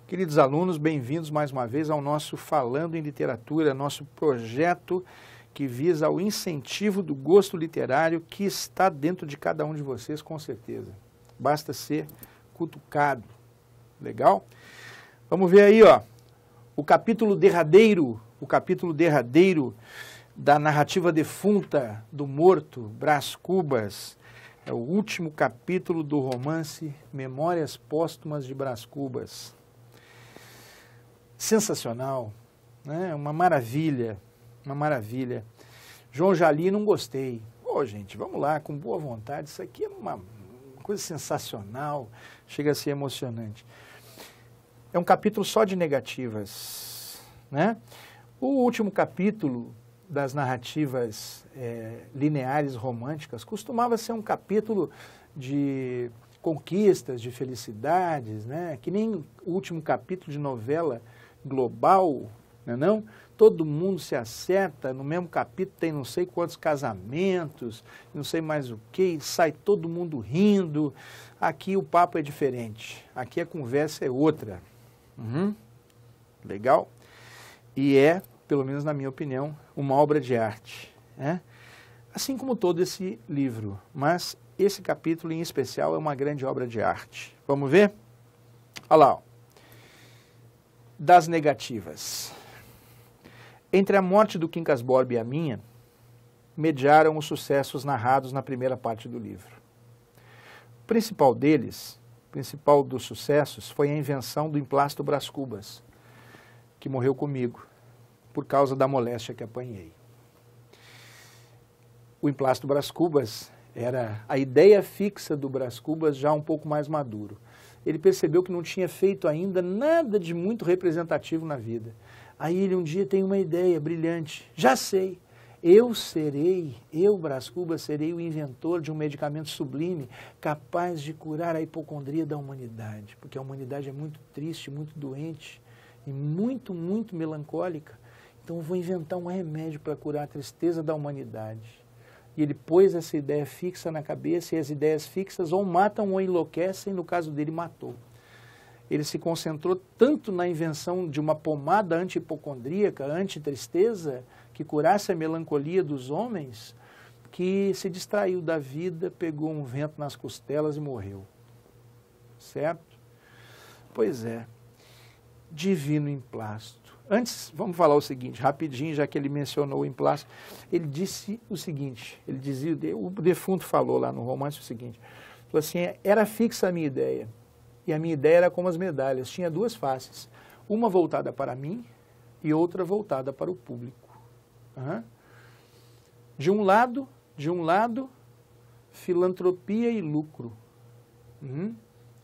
Queridos alunos, bem-vindos mais uma vez ao nosso Falando em Literatura, nosso projeto que visa ao incentivo do gosto literário que está dentro de cada um de vocês, com certeza. Basta ser cutucado. Legal? Vamos ver aí, ó, o capítulo derradeiro da narrativa defunta do morto Brás Cubas. É o último capítulo do romance Memórias Póstumas de Brás Cubas. Sensacional, né? Uma maravilha, uma maravilha. João Jali, não gostei. Pô, gente, vamos lá, com boa vontade, isso aqui é uma coisa sensacional, chega a ser emocionante. É um capítulo só de negativas, né? O último capítulo das narrativas lineares românticas costumava ser um capítulo de conquistas, de felicidades, né? Que nem o último capítulo de novela global, não é não? Todo mundo se acerta, no mesmo capítulo tem não sei quantos casamentos, não sei mais o que, sai todo mundo rindo. Aqui o papo é diferente, aqui a conversa é outra. Legal? E é, pelo menos na minha opinião, uma obra de arte, né? Assim como todo esse livro, mas esse capítulo em especial é uma grande obra de arte. Vamos ver? Olha lá, ó. Das negativas. Entre a morte do Quincas Borba e a minha, mediaram os sucessos narrados na primeira parte do livro. O principal deles, o principal dos sucessos, foi a invenção do emplasto Brás Cubas, que morreu comigo, por causa da moléstia que apanhei. O emplasto Brás Cubas era a ideia fixa do Brás Cubas já um pouco mais maduro. Ele percebeu que não tinha feito ainda nada de muito representativo na vida. Aí ele um dia tem uma ideia brilhante. Já sei, eu, Brás Cubas, serei o inventor de um medicamento sublime capaz de curar a hipocondria da humanidade. Porque a humanidade é muito triste, muito doente e muito, muito melancólica. Então eu vou inventar um remédio para curar a tristeza da humanidade. E ele pôs essa ideia fixa na cabeça, e as ideias fixas ou matam ou enlouquecem, no caso dele matou. Ele se concentrou tanto na invenção de uma pomada anti-hipocondríaca, anti-tristeza, que curasse a melancolia dos homens, que se distraiu da vida, pegou um vento nas costelas e morreu. Certo? Pois é, divino emplasto. Antes, vamos falar o seguinte, rapidinho, já que ele mencionou o emplasto. Ele disse o seguinte, ele dizia, o defunto falou lá no romance o seguinte, falou assim, era fixa a minha ideia, e a minha ideia era como as medalhas, tinha duas faces, uma voltada para mim e outra voltada para o público. De um lado, filantropia e lucro.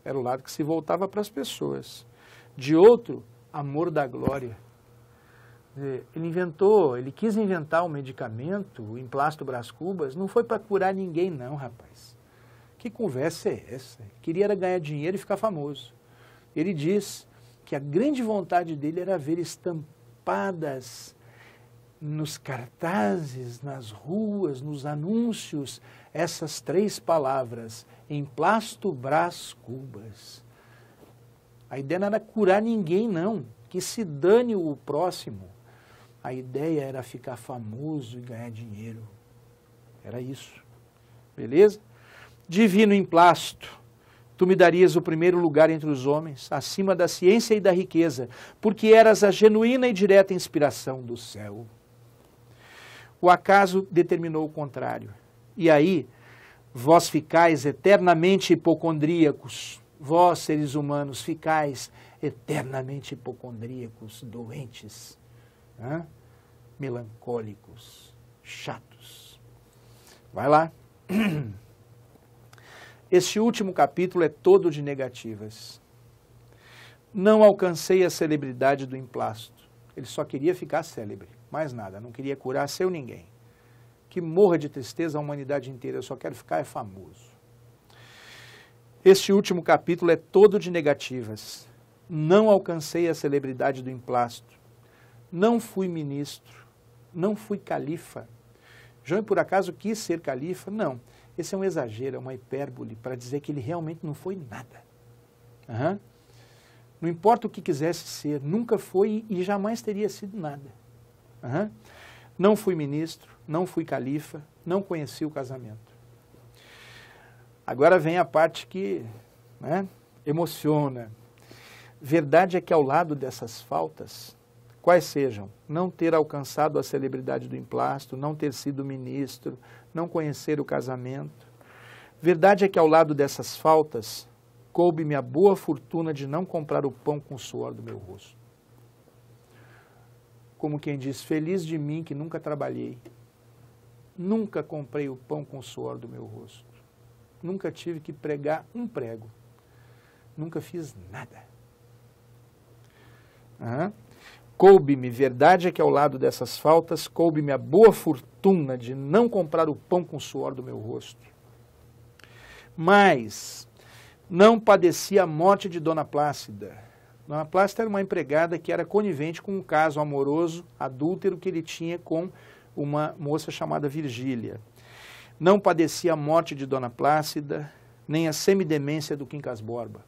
Era o lado que se voltava para as pessoas. De outro, amor da glória. Ele quis inventar um medicamento, o emplasto Brás Cubas, não foi para curar ninguém não, rapaz. Que conversa é essa? Queria era ganhar dinheiro e ficar famoso. Ele diz que a grande vontade dele era ver estampadas nos cartazes, nas ruas, nos anúncios, essas três palavras, emplasto Brás Cubas. A ideia não era curar ninguém não, que se dane o próximo. A ideia era ficar famoso e ganhar dinheiro. Era isso. Beleza? Divino emplasto, tu me darias o primeiro lugar entre os homens, acima da ciência e da riqueza, porque eras a genuína e direta inspiração do céu. O acaso determinou o contrário. E aí, vós ficais eternamente hipocondríacos, vós, seres humanos, ficais eternamente hipocondríacos, doentes, melancólicos, chatos. Vai lá. Este último capítulo é todo de negativas. Não alcancei a celebridade do emplasto. Ele só queria ficar célebre, mais nada, não queria curar seu ninguém. Que morra de tristeza a humanidade inteira, eu só quero ficar famoso. Este último capítulo é todo de negativas. Não alcancei a celebridade do emplasto. Não fui ministro. Não fui califa. João, por acaso, quis ser califa? Não. Esse é um exagero, é uma hipérbole para dizer que ele realmente não foi nada. Não importa o que quisesse ser, nunca foi e jamais teria sido nada. Não fui ministro, não fui califa, não conheci o casamento. Agora vem a parte que emociona. Verdade é que ao lado dessas faltas, quais sejam, não ter alcançado a celebridade do emplasto, não ter sido ministro, não conhecer o casamento, verdade é que ao lado dessas faltas, coube-me a boa fortuna de não comprar o pão com o suor do meu rosto. Como quem diz, feliz de mim que nunca trabalhei, nunca comprei o pão com o suor do meu rosto, nunca tive que pregar um prego, nunca fiz nada. Coube-me, verdade é que ao lado dessas faltas, coube-me a boa fortuna de não comprar o pão com o suor do meu rosto. Mas não padeci a morte de Dona Plácida. Dona Plácida era uma empregada que era conivente com um caso amoroso, adúltero, que ele tinha com uma moça chamada Virgília. Não padeci a morte de Dona Plácida, nem a semidemência do Quincas Borba.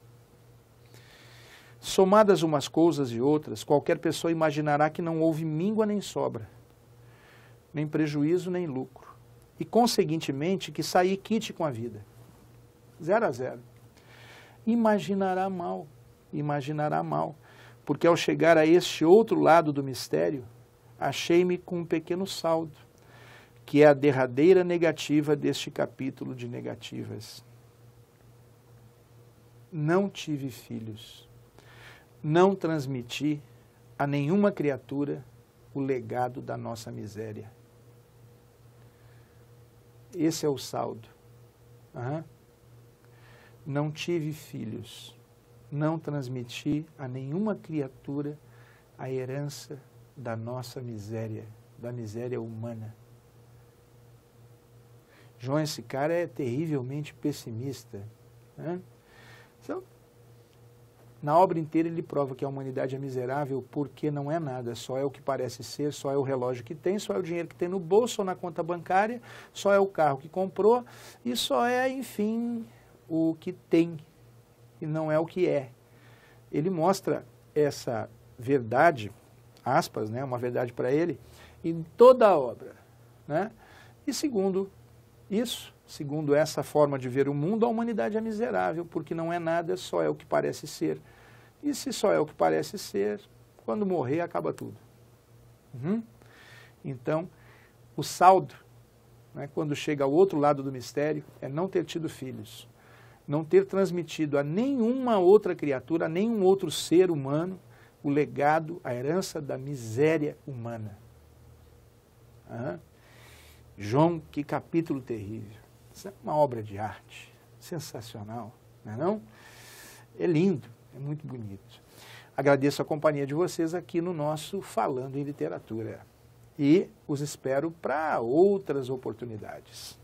Somadas umas coisas e outras, qualquer pessoa imaginará que não houve míngua nem sobra, nem prejuízo nem lucro, e conseguintemente que saí quite com a vida, 0 a 0. Imaginará mal, porque ao chegar a este outro lado do mistério, achei-me com um pequeno saldo, que é a derradeira negativa deste capítulo de negativas. Não tive filhos. Não transmiti a nenhuma criatura o legado da nossa miséria. Esse é o saldo. Não tive filhos. Não transmiti a nenhuma criatura a herança da nossa miséria, da miséria humana. João, esse cara é terrivelmente pessimista. Então, na obra inteira ele prova que a humanidade é miserável porque não é nada, só é o que parece ser, só é o relógio que tem, só é o dinheiro que tem no bolso ou na conta bancária, só é o carro que comprou e só é, enfim, o que tem e não é o que é. Ele mostra essa verdade, aspas, uma verdade para ele, em toda a obra. E segundo isso, segundo essa forma de ver o mundo, a humanidade é miserável, porque não é nada, só é o que parece ser. E se só é o que parece ser, quando morrer, acaba tudo. Então, o saldo, quando chega ao outro lado do mistério, é não ter tido filhos, não ter transmitido a nenhuma outra criatura, a nenhum outro ser humano, o legado, a herança da miséria humana. João, que capítulo terrível. Isso é uma obra de arte, sensacional, não é não? É lindo, é muito bonito. Agradeço a companhia de vocês aqui no nosso Falando em Literatura. E os espero para outras oportunidades.